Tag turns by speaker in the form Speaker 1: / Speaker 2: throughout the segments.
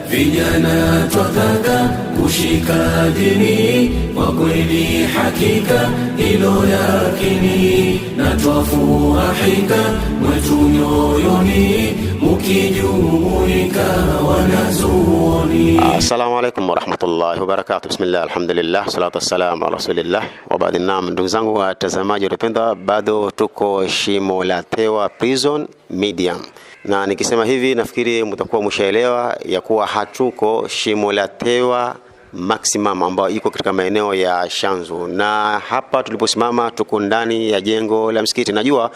Speaker 1: Vijana twataka kushika dini kwa kweli, hakika hilo yakini, na twafurahika mwetu nyoyoni mukijumuika wanazuoni.
Speaker 2: Assalamu alaikum warahmatullahi wabarakatuh. Bismillah, alhamdulillah, salatu wassalamu ala rasulillah wa baadi. Naam, ndugu zangu watazamaji wapendwa, bado tuko Shimo la Tewa Prison Medium, na nikisema hivi nafikiri mtakuwa mshaelewa ya kuwa hatuko Shimo la Tewa Maximum ambayo iko katika maeneo ya Shanzu, na hapa tuliposimama tuko ndani ya jengo la msikiti. Najua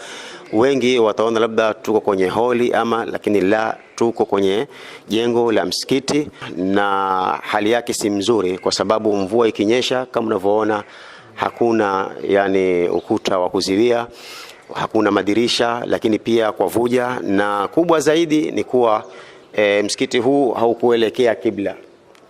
Speaker 2: wengi wataona labda tuko kwenye holi ama, lakini la, tuko kwenye jengo la msikiti, na hali yake si mzuri kwa sababu mvua ikinyesha kama unavyoona hakuna ukuta wa kuziwia, hakuna madirisha, lakini pia kwa vuja, na kubwa zaidi ni kuwa msikiti huu haukuelekea kibla.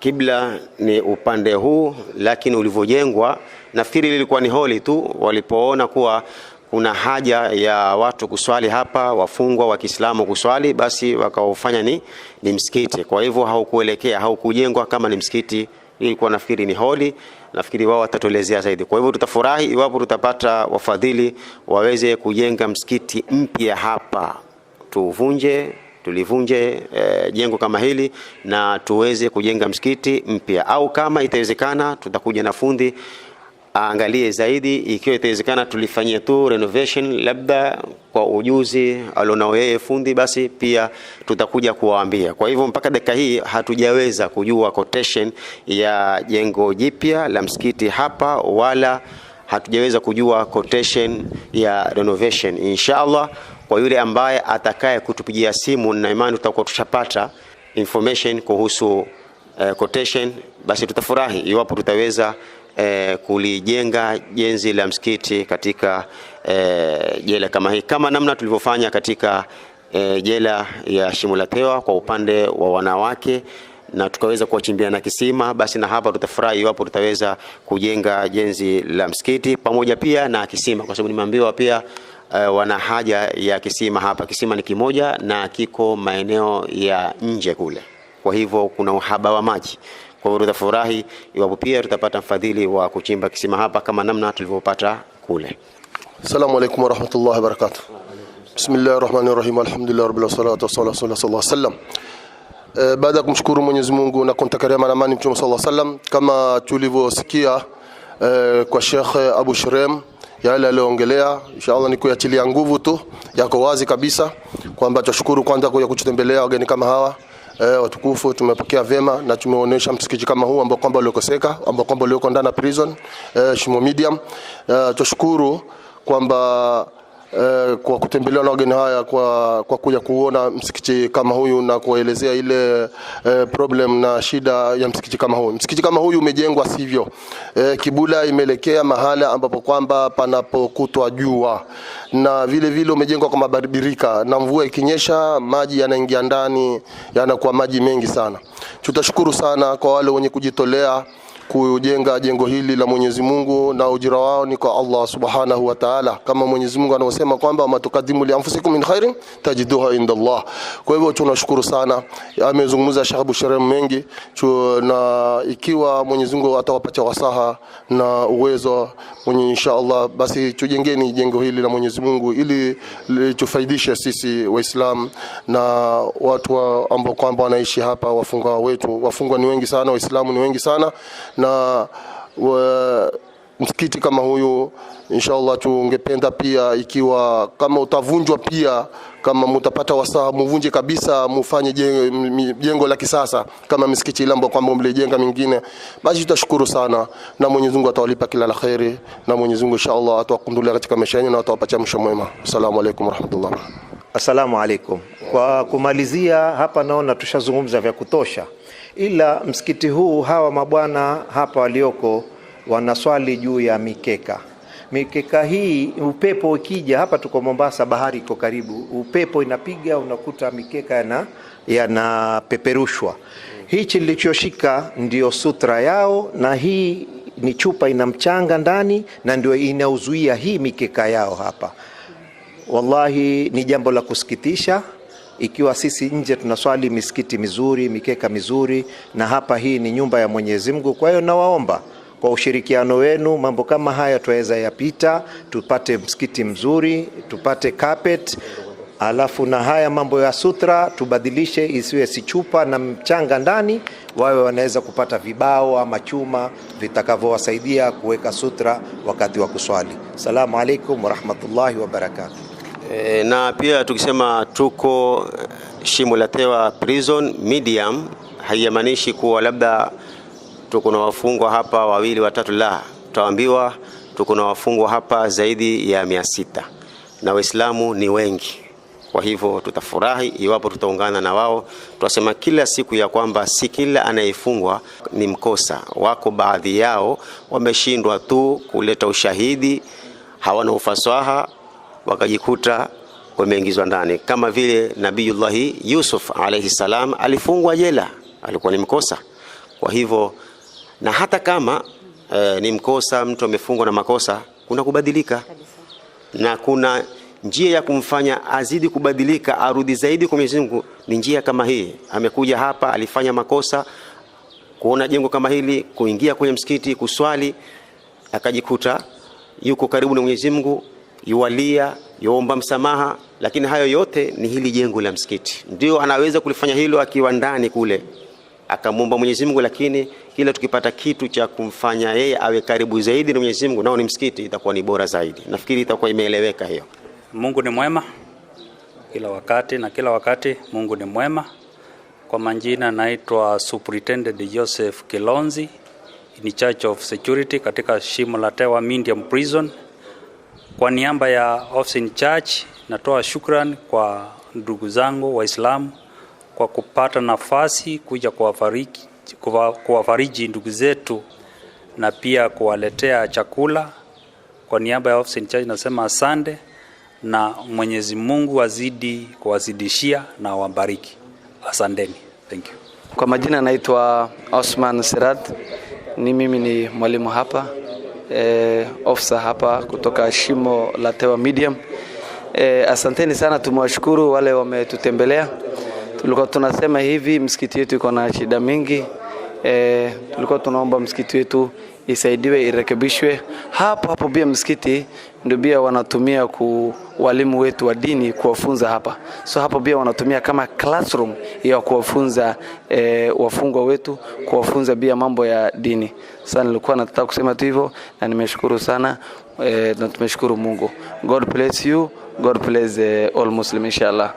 Speaker 2: Kibla ni upande huu, lakini ulivyojengwa nafikiri lilikuwa ni holi tu. Walipoona kuwa kuna haja ya watu kuswali hapa, wafungwa wa Kiislamu kuswali, basi wakaufanya ni msikiti. Kwa hivyo haukujengwa kama ni msikiti, ilikuwa nafikiri ni holi. Nafikiri wao watatuelezea zaidi. Kwa hivyo tutafurahi iwapo tutapata wafadhili waweze kujenga msikiti mpya hapa, tulivunje jengo kama hili na tuweze kujenga msikiti mpya, au kama itawezekana tutakuja na fundi angalie zaidi. Ikiwa itawezekana tulifanyie tu renovation, labda kwa ujuzi alionao yeye fundi, basi pia tutakuja kuwaambia. Kwa hivyo mpaka dakika hii hatujaweza kujua quotation ya jengo jipya la msikiti hapa, wala hatujaweza kujua quotation ya renovation. Inshallah, kwa yule ambaye atakaye kutupigia simu, na imani tutakuwa tushapata information kuhusu quotation, basi tutafurahi iwapo tutaweza kulijenga jenzi la msikiti katika jela kama hii, kama namna tulivyofanya katika jela ya Shimo la Tewa kwa upande wa wanawake, na tukaweza kuwachimbia na kisima. Basi na hapa tutafurahi iwapo tutaweza kujenga jenzi la msikiti pamoja pia na kisima, kwa sababu nimeambiwa pia wana haja ya kisima hapa. Kisima ni kimoja na kiko maeneo ya nje kule, kwa hivyo kuna uhaba wa maji. Kwa hivyo tutafurahi iwapo pia tutapata mfadhili wa kuchimba kisima hapa kama namna tulivyopata kule.
Speaker 3: Assalamu alaykum wa rahmatullahi wa barakatuh. Bismillahir rahmanir rahim. Alhamdulillah rabbil salatu wassalatu sallallahu alayhi wasallam. Baada ya kumshukuru Mwenyezi Mungu na kumtakaria amani Mtume sallallahu alayhi wasallam, kama tulivyosikia kwa Sheikh Abu Shurem yale aliongelea, inshallah ni kuachilia nguvu tu, yako wazi kabisa kwamba tunashukuru kwanza kwa kututembelea wageni kama hawa watukufu. Tumepokea vyema na tumeonyesha msikiti kama huu ambao kwamba uliokoseka, ambao kwamba ulioko ndani ya prison Shimo Medium. Tunashukuru kwamba kwa kutembelea na wageni haya, kwa kuja kuona msikiti kama huyu na kuelezea ile problem na shida ya msikiti kama huyu. Msikiti kama huyu umejengwa sivyo, kibula imeelekea mahala ambapo kwamba panapokutwa jua, na vile vile umejengwa kwa mabirika, na mvua ikinyesha maji yanaingia ndani, yanakuwa maji mengi sana. Tutashukuru sana kwa wale wenye kujitolea kujenga jengo hili la Mwenyezi Mungu, na ujira wao ni kwa Allah Subhanahu wa Ta'ala, kama Mwenyezi Mungu anasema kwamba matukadimu li anfusikum min khairin tajiduha inda Allah. Kwa hivyo tunashukuru sana. Amezungumza Sheikh Abu Shurem mengi, na ikiwa Mwenyezi Mungu atawapatia wasaha na uwezo mwenye, inshallah, basi tujengeni jengo hili la Mwenyezi Mungu ili tufaidishe sisi Waislamu na watu ambao kwamba wanaishi hapa, wafungwa wetu. Wafungwa ni wengi sana, Waislamu ni wengi sana, na msikiti kama huyu inshallah tungependa pia, ikiwa kama utavunjwa pia, kama mtapata wasaa muvunje kabisa, mufanye jengo la kisasa kama msikiti ile ambayo kwamba mlijenga mingine, basi tutashukuru sana, na Mwenyezi Mungu atawalipa kila la khairi, na Mwenyezi Mungu inshallah atawakundulia katika maisha yenu na atawapatia mwisho mwema. Asalamu alaykum warahmatullah.
Speaker 4: Assalamu alaykum. Kwa kumalizia hapa, naona tushazungumza vya kutosha, ila msikiti huu hawa mabwana hapa walioko wanaswali juu ya mikeka. Mikeka hii upepo ukija hapa, tuko Mombasa, bahari iko karibu, upepo inapiga unakuta mikeka yanapeperushwa. Hichi nilichoshika ndio sutra yao, na hii ni chupa ina mchanga ndani, na ndio inauzuia hii mikeka yao hapa. Wallahi ni jambo la kusikitisha, ikiwa sisi nje tunaswali misikiti mizuri, mikeka mizuri, na hapa hii ni nyumba ya Mwenyezi Mungu. Kwa hiyo nawaomba kwa ushirikiano wenu mambo kama haya tuweza yapita, tupate msikiti mzuri, tupate carpet, alafu na haya mambo ya sutra tubadilishe, isiwe si chupa na mchanga ndani, wawe wanaweza kupata vibao ama chuma vitakavyowasaidia kuweka sutra wakati wa kuswali. Assalamu alaikum warahmatullahi wabarakatuh.
Speaker 2: Na pia tukisema tuko Shimo la Tewa Prison Medium, haimaanishi kuwa labda tuko na wafungwa hapa 2 3, la. Tutaambiwa tuko na wafungwa hapa zaidi ya 600 na Waislamu ni wengi. Kwa hivyo tutafurahi iwapo tutaungana na wao. Tunasema kila siku ya kwamba si kila anayefungwa ni mkosa. Wako baadhi yao wameshindwa tu kuleta ushahidi, hawana ufasaha, wakajikuta wameingizwa ndani, kama vile Nabiyullahi Yusuf alayhi salam alifungwa jela, alikuwa ni mkosa. Kwa hivyo na hata kama ni mkosa, mtu amefungwa na makosa, kuna kubadilika na kuna njia ya kumfanya azidi kubadilika, arudi zaidi kwa Mwenyezi Mungu. Ni njia kama hii. Amekuja hapa, alifanya makosa, kuona jengo kama hili, kuingia kwenye msikiti kuswali, akajikuta yuko karibu na Mwenyezi Mungu, yualia, yuomba msamaha, lakini hayo yote ni hili jengo la msikiti. Ndio anaweza kulifanya hilo akiwa ndani kule, akamwomba Mwenyezi Mungu, lakini kila tukipata kitu cha kumfanya yeye awe karibu zaidi na Mwenyezi Mungu, nao ni msikiti, itakuwa ni bora zaidi. Nafikiri itakuwa imeeleweka hiyo.
Speaker 5: Mungu ni mwema kila wakati, na kila wakati Mungu ni mwema. Kwa majina naitwa Superintendent Joseph Kilonzi, in charge of security katika Shimo la Tewa Medium Prison. Kwa niaba ya office in charge natoa shukrani kwa ndugu zangu Waislamu kwa kupata nafasi kuja kuwafariji ndugu zetu na pia kuwaletea chakula. Kwa niaba ya office in charge nasema asante, na Mwenyezi Mungu azidi kuwazidishia na wabariki. Asanteni. Thank you.
Speaker 6: Kwa majina naitwa Osman Sirat. Mimi ni mwalimu hapa, officer hapa kutoka Shimo la Tewa Medium. Asanteni sana, tumewashukuru wale wametutembelea. Tulikuwa tunasema hivi, msikiti wetu iko na shida mingi. Tulikuwa tunaomba msikiti wetu isaidiwe, irekebishwe. Hapo pia msikiti ndio pia wanatumia walimu wetu wa dini kuwafunza hapa. So hapo pia wanatumia kama classroom ya kuwafunza wafungwa wetu, kuwafunza pia mambo ya dini. Sasa nilikuwa nataka kusema tu hivyo, na nimeshukuru sana, na tumeshukuru Mungu. God bless you. God bless all Muslims, inshallah.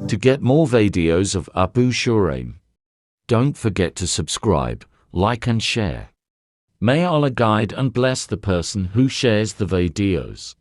Speaker 7: To get more videos of Abu Shuraim, don't forget to subscribe, like and share. May Allah guide and bless the person who shares the videos.